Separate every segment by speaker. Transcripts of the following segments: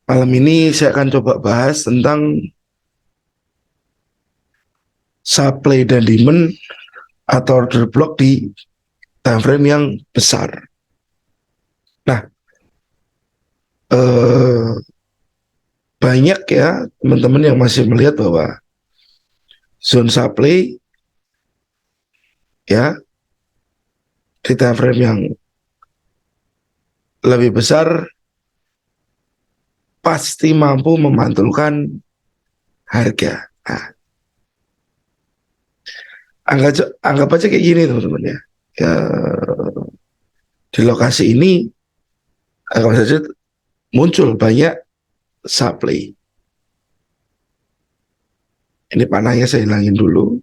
Speaker 1: Malam ini saya akan coba bahas tentang supply dan demand atau order block di time frame yang besar. Nah, eh, banyak ya teman-teman yang masih melihat bahwa zone supply ya di time frame yang lebih besar pasti mampu memantulkan harga. Nah, anggap aja kayak gini teman-teman ya. Ya, di lokasi ini anggap saja muncul banyak supply. Ini panahnya saya hilangin dulu.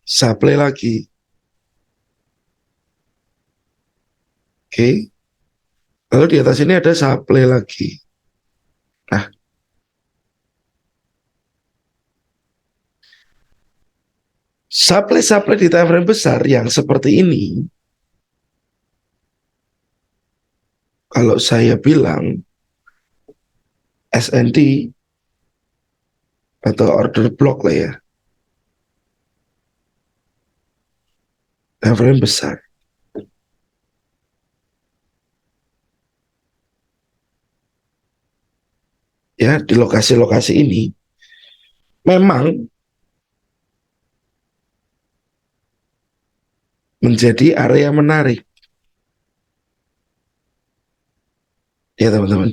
Speaker 1: Supply lagi. Oke. Lalu di atas ini ada supply lagi. Nah, supply-supply di time frame besar yang seperti ini, kalau saya bilang SND atau order block lah ya, time frame besar. Ya, di lokasi-lokasi ini memang menjadi area menarik. Ya teman-teman,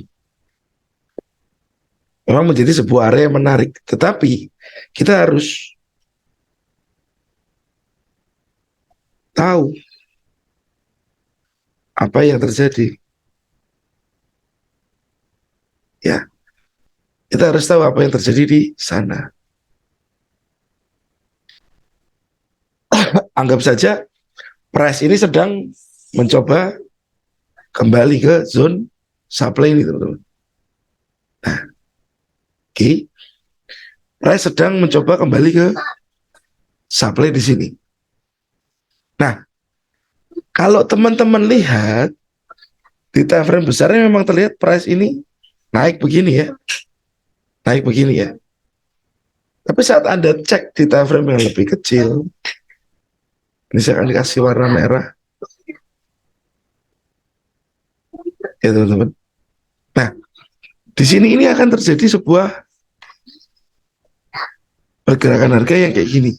Speaker 1: memang menjadi sebuah area menarik. Tetapi kita harus tahu apa yang terjadi. Ya, kita harus tahu apa yang terjadi di sana. Anggap saja price ini sedang mencoba kembali ke zone supply ini teman-teman. Nah, okay. Price sedang mencoba kembali ke supply di sini. Nah, kalau teman-teman lihat di time frame besarnya memang terlihat price ini naik begini ya, naik begini ya. Tapi saat Anda cek di time frame yang lebih kecil, ini saya akan dikasih warna merah, ya teman-teman. Nah, di sini ini akan terjadi sebuah pergerakan harga yang kayak gini.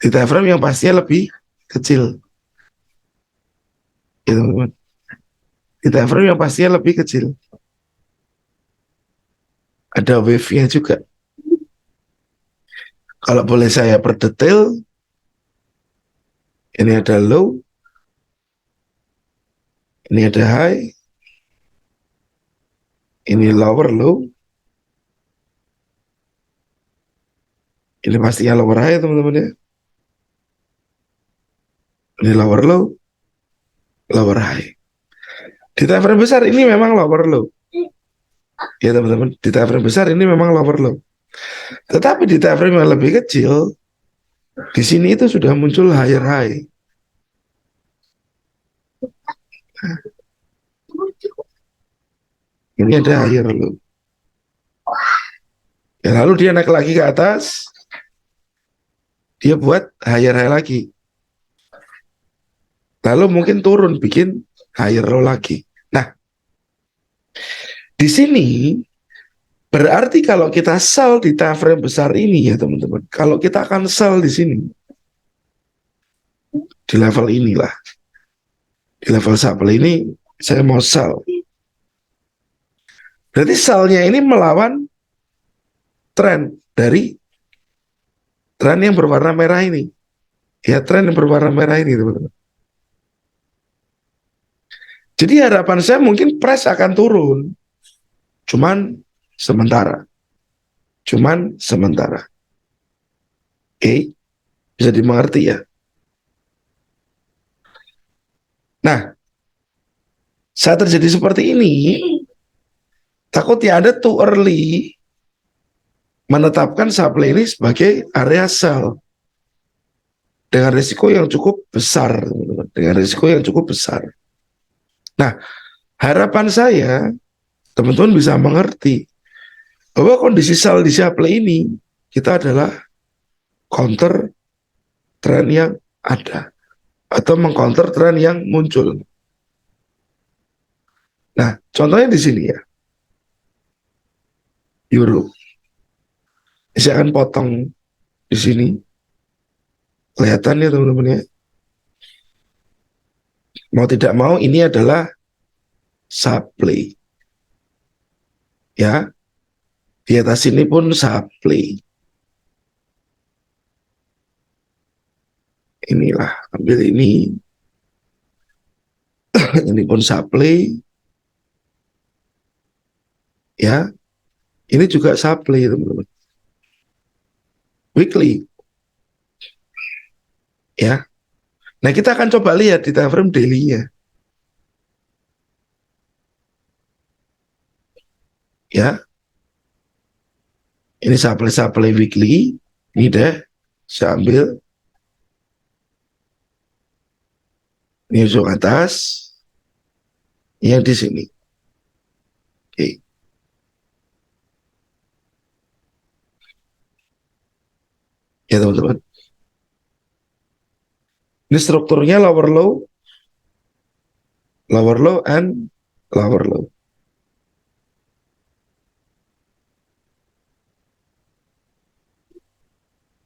Speaker 1: Di time frame yang pastinya lebih kecil, ya teman-teman. Di time frame yang pastinya lebih kecil. Ada wave-nya juga. Kalau boleh saya perdetail, ini ada low, ini ada high, ini lower low, ini pastinya lower high teman-teman ya. Ini lower low, lower high. Di time frame besar ini memang lower low. Ya teman-teman, di time frame besar ini memang lower low. Tetapi di time frame yang lebih kecil, di sini itu sudah muncul higher high. Ini ada higher low. Ya, lalu dia naik lagi ke atas, dia buat higher high lagi. Lalu mungkin turun, bikin higher low lagi. Nah, di sini berarti kalau kita sell di time frame besar ini ya teman-teman, kalau kita akan sell di sini, di level inilah, di level supply ini, saya mau sell. Berarti sellnya ini melawan tren dari tren yang berwarna merah ini. Ya, tren yang berwarna merah ini teman-teman. Jadi harapan saya mungkin price akan turun. Cuman sementara. Cuman sementara. Oke, bisa dimengerti ya. Nah, saat terjadi seperti ini, takutnya Anda too early menetapkan supply ini sebagai area sell dengan risiko yang cukup besar, dengan risiko yang cukup besar. Nah, harapan saya teman-teman bisa mengerti bahwa kondisi sell di supply ini kita adalah counter tren yang ada atau mengcounter tren yang muncul. Nah, contohnya di sini ya, euro. Saya akan potong di sini. Kelihatan ya teman-teman ya. Mau tidak mau ini adalah supply. Ya, di atas ini pun supply. Inilah, ambil ini. Ini pun supply. Ya, ini juga supply teman-teman. Weekly. Ya. Nah, kita akan coba lihat di time frame daily-nya. Ya, ini supply weekly. Ini deh, saya ambil. Ini ujung atas. Yang di sini. Oke. Ya teman-teman. Ini strukturnya lower low, and lower low.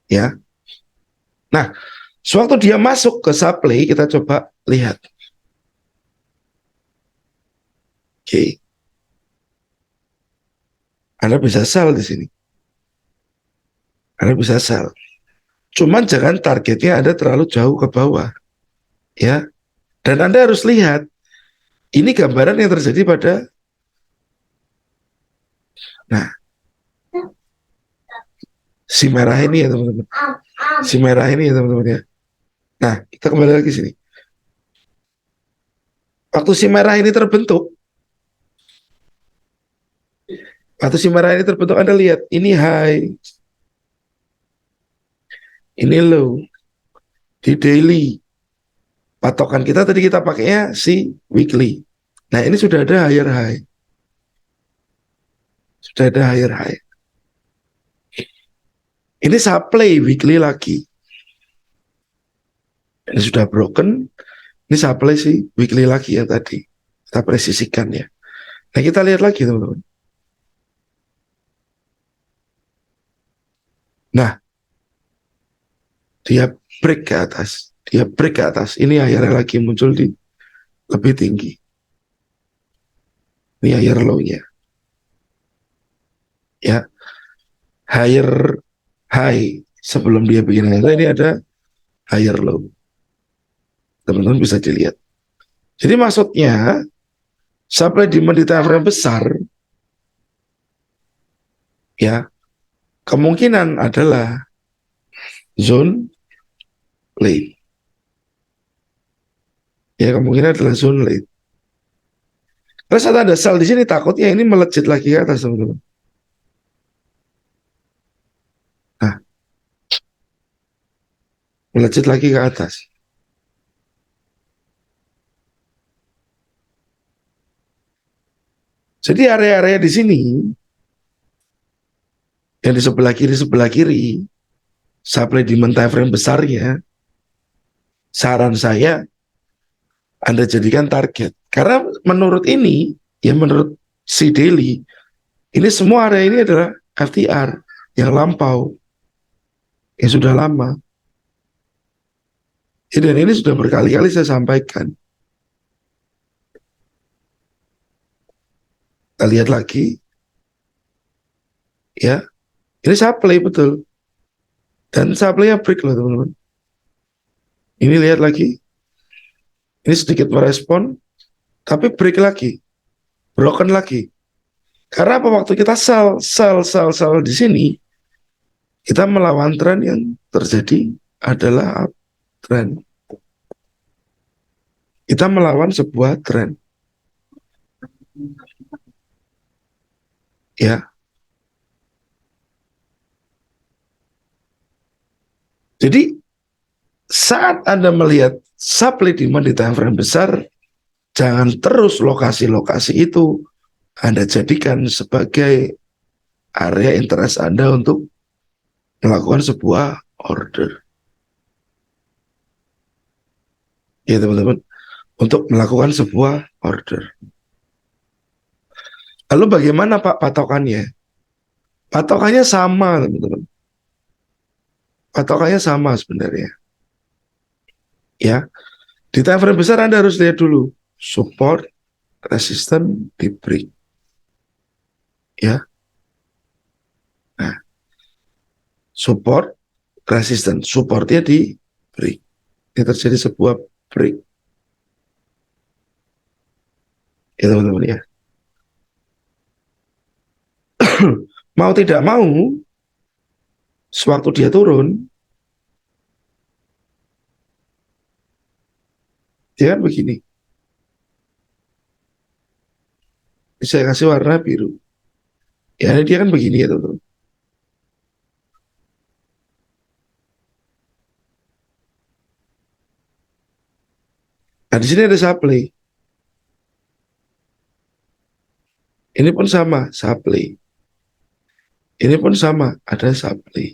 Speaker 1: Ya. Nah, sewaktu dia masuk ke supply, kita coba lihat. Oke. Anda bisa sell di sini. Anda bisa sell. Cuman jangan targetnya Anda terlalu jauh ke bawah. Ya. Dan Anda harus lihat, ini gambaran yang terjadi pada, nah, si merah ini ya teman-teman. Si merah ini ya teman-teman ya. Nah, kita kembali lagi sini. Waktu si merah ini terbentuk, Anda lihat, ini high, ini low, di daily. Patokan kita tadi kita pakainya si weekly. Nah, ini sudah ada higher high. Sudah ada higher high. Ini supply weekly lagi. Ini sudah broken. Ini supply si weekly lagi yang tadi. Kita presisikan ya. Nah, kita lihat lagi teman-teman. Nah, dia break ke atas. Dia break ke atas. Ini higher lagi muncul di lebih tinggi. Ini higher low-nya. Ya, higher high sebelum dia bikin higher ini ada higher low. Teman-teman bisa dilihat. Jadi maksudnya supply demand di time frame besar ya kemungkinan adalah zone late. Ya kemungkinan adalah zone late. Terus saat ada sell di sini takutnya ini melejit lagi ke atas teman-teman. Nah, melejit lagi ke atas. Jadi area-area di sini yang di sebelah kiri supply demand time frame besarnya, saran saya Anda jadikan target. Karena menurut ini, ya menurut si Daily, ini semua area ini adalah FTR yang lampau, yang sudah lama. Ya, dan ini sudah berkali-kali saya sampaikan. Kita lihat lagi, ya, ini supply betul. Dan supply-nya break loh teman-teman. Ini lihat lagi, ini sedikit merespon, tapi break lagi, broken lagi. Karena apa waktu kita sell di sini, kita melawan tren yang terjadi adalah tren. Kita melawan sebuah tren. Ya. Jadi saat Anda melihat supply demand di time frame besar, Jangan terus lokasi-lokasi itu Anda jadikan sebagai area interest Anda untuk melakukan sebuah order. Ya teman-teman, untuk melakukan sebuah order. Lalu bagaimana Pak patokannya? Patokannya sama teman-teman. Patokannya sama sebenarnya. Ya, di time frame besar Anda harus lihat dulu support, resistance, di break. Ya, nah, support, resistance, supportnya di break. Ini terjadi sebuah break. Ya teman-teman ya. Mau tidak mau, sewaktu dia turun, dia kan begini. Saya kasih warna biru. Ya, dia kan begini ya teman-teman. Nah, di sini ada supply. Ini pun sama, supply. Ini pun sama, ada supply.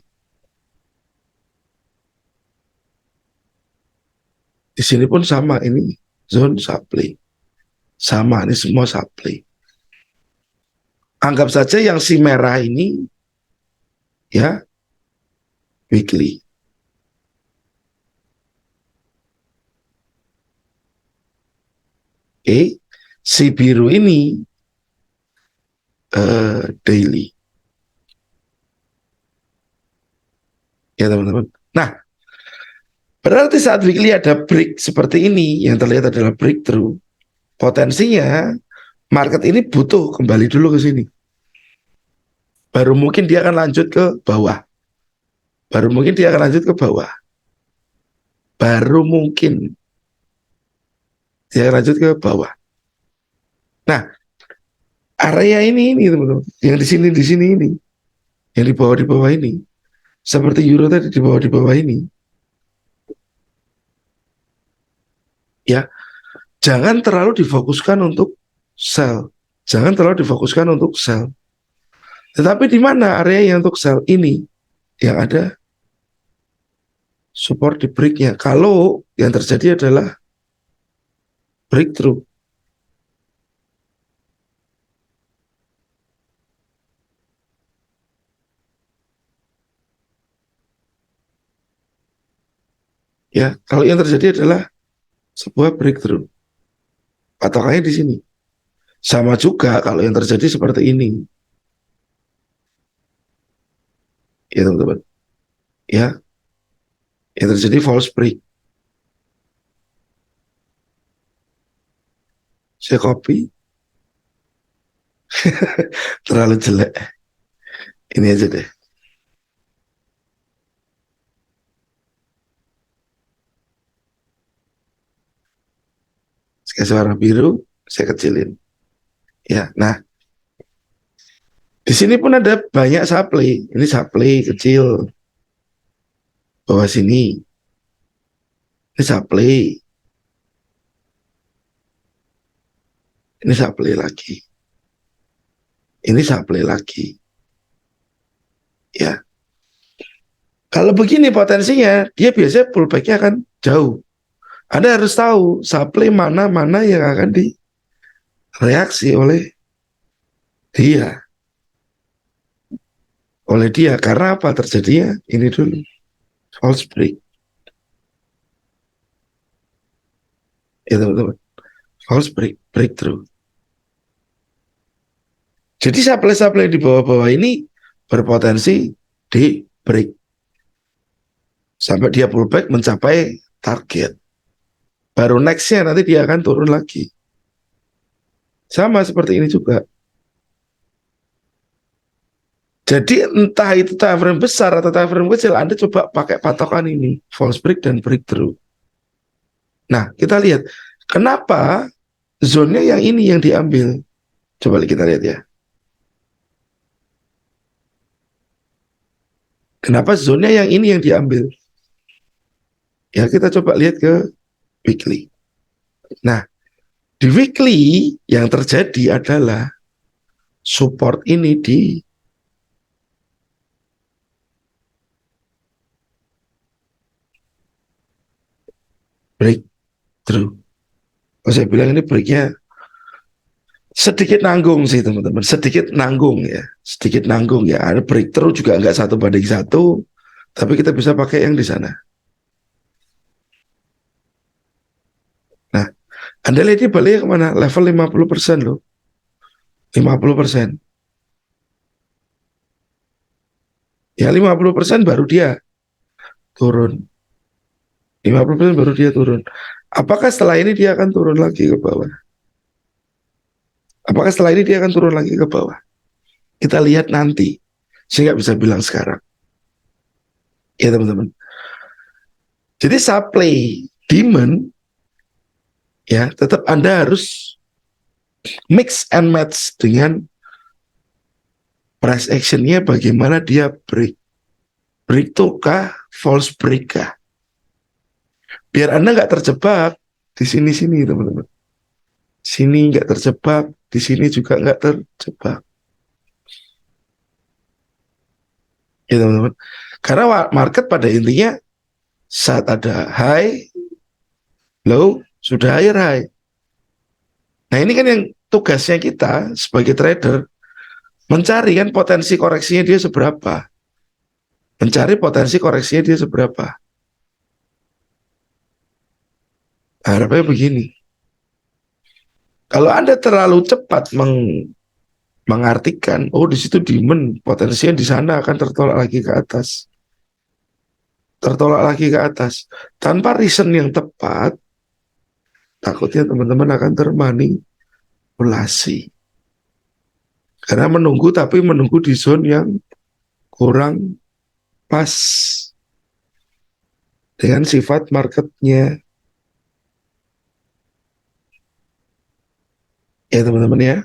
Speaker 1: Di sini pun sama, ini zone supply. Sama, ini semua supply. Anggap saja yang si merah ini, ya, weekly. Oke, si biru ini daily. Ya teman-teman. Nah, berarti saat weekly ada break seperti ini, yang terlihat adalah breakthrough. Potensinya, market ini butuh kembali dulu ke sini. Baru mungkin dia akan lanjut ke bawah. Baru mungkin dia akan lanjut ke bawah. Baru mungkin dia akan lanjut ke bawah. Nah, area ini teman-teman, yang di sini ini, yang di bawah ini, seperti euro tadi di bawah ini, ya, jangan terlalu difokuskan untuk sell, jangan terlalu difokuskan untuk sell. Tetapi di mana area yang untuk sell ini, yang ada support di breaknya. Kalau yang terjadi adalah breakthrough, ya, kalau yang terjadi adalah sebuah breakthrough, patokannya di sini. Sama juga kalau yang terjadi seperti ini, ya teman-teman, ya, yang terjadi false break. Saya copy, terlalu jelek. Ini aja deh. Saya kasih warna biru, saya kecilin. Ya, nah, di sini pun ada banyak supply. Ini supply kecil. Bawah sini. Ini supply. Ini supply lagi. Ini supply lagi. Ya. Kalau begini potensinya, dia biasanya pullback-nya akan jauh. Anda harus tahu supply mana-mana yang akan direaksi oleh dia. Oleh dia. Karena apa terjadinya? Ini dulu. False break. Ya teman-teman. False break. Breakthrough. Jadi supply-supply di bawah-bawah ini berpotensi di break. Sampai dia pullback mencapai target. Baru nextnya nanti dia akan turun lagi. Sama seperti ini juga. Jadi entah itu time frame besar atau time frame kecil, Anda coba pakai patokan ini, false break dan breakthrough. Nah, kita lihat kenapa zonnya yang ini yang diambil. Coba kita lihat ya. Kenapa zonnya yang ini yang diambil? Ya, kita coba lihat ke weekly. Nah, Di weekly yang terjadi adalah support ini di breakthrough. Oh, saya bilang ini breaknya sedikit nanggung sih teman-teman, sedikit nanggung ya, sedikit nanggung ya. Ada breakthrough juga nggak 1:1, tapi kita bisa pakai yang di sana. Nah, Anda lihat ini baliknya kemana? Level 50% loh. 50%. Ya 50% baru dia turun. 50% baru dia turun. Apakah setelah ini dia akan turun lagi ke bawah? Apakah setelah ini dia akan turun lagi ke bawah? Kita lihat nanti. Saya nggak bisa bilang sekarang. Ya teman-teman. Jadi supply demand ya tetap Anda harus mix and match dengan price actionnya, bagaimana dia breakthrough kah, false break kah, biar Anda nggak terjebak di sini-sini teman-teman. Sini nggak terjebak, di sini juga nggak terjebak. Ya teman-teman. Karena market pada intinya saat ada high, low, sudah higher high. Nah ini kan yang tugasnya kita sebagai trader, mencari kan potensi koreksinya dia seberapa. Mencari potensi koreksinya dia seberapa. Harapannya begini. Kalau Anda terlalu cepat mengartikan, oh di situ demand, potensinya di sana akan tertolak lagi ke atas. Tertolak lagi ke atas. Tanpa reason yang tepat, takutnya teman-teman akan termanipulasi. Karena menunggu, tapi menunggu di zone yang kurang pas dengan sifat marketnya. Ya teman-teman ya.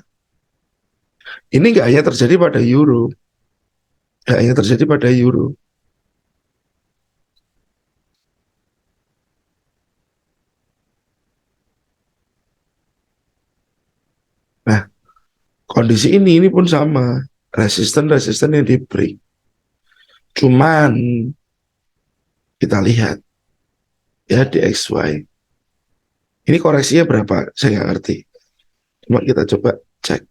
Speaker 1: Ini nggak hanya terjadi pada euro. Nggak hanya terjadi pada euro. Nah, kondisi ini pun sama. Resisten yang di break. Cuman kita lihat ya di XY. Ini koreksinya berapa? Saya nggak ngerti. Cuma kita coba cek.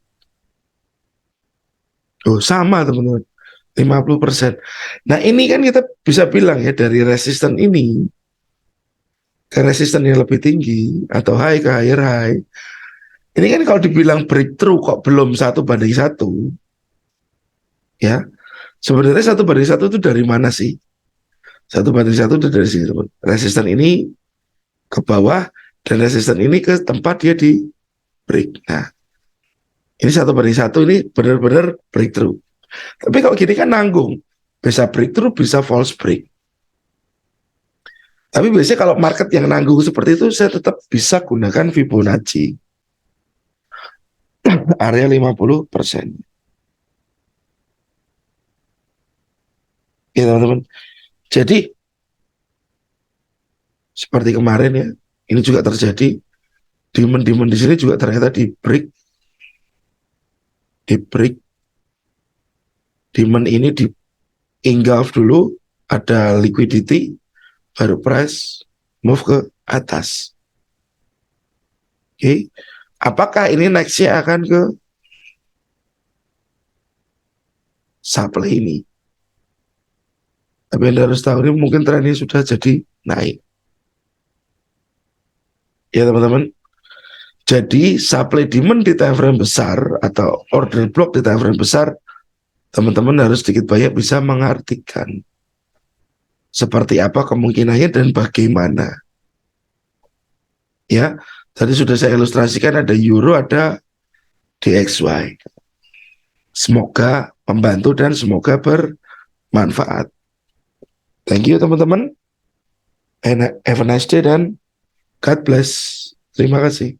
Speaker 1: Oh, sama teman-teman. 50%. Nah ini kan kita bisa bilang ya dari resisten ini ke resisten yang lebih tinggi atau high ke higher high. Ini kan kalau dibilang breakthrough kok belum 1:1 ya. Sebenarnya 1:1 itu dari mana sih? 1:1 itu dari sini teman. Resisten ini ke bawah dan resisten ini ke tempat dia di break. Nah ini 1:1 ini benar-benar breakthrough. Tapi kalau gini kan nanggung. Bisa breakthrough, bisa false break. Tapi biasanya kalau market yang nanggung seperti itu, saya tetap bisa gunakan Fibonacci. Area 50%. Ya teman-teman. Jadi, seperti kemarin ya, ini juga terjadi. Demand di sini juga ternyata di break. Di break. Demand ini di engulf dulu, ada liquidity, baru price move ke atas. Oke. Apakah ini nextnya akan ke supply ini? Tapi Anda harus tahu ini mungkin trennya sudah jadi naik. Ya teman-teman. Jadi supply demand di time frame besar atau order block di time frame besar, teman-teman harus sedikit banyak bisa mengartikan seperti apa kemungkinannya dan bagaimana. Ya, tadi sudah saya ilustrasikan ada euro, ada DXY. Semoga membantu dan semoga bermanfaat. Thank you teman-teman. And have a nice day dan God bless. Terima kasih.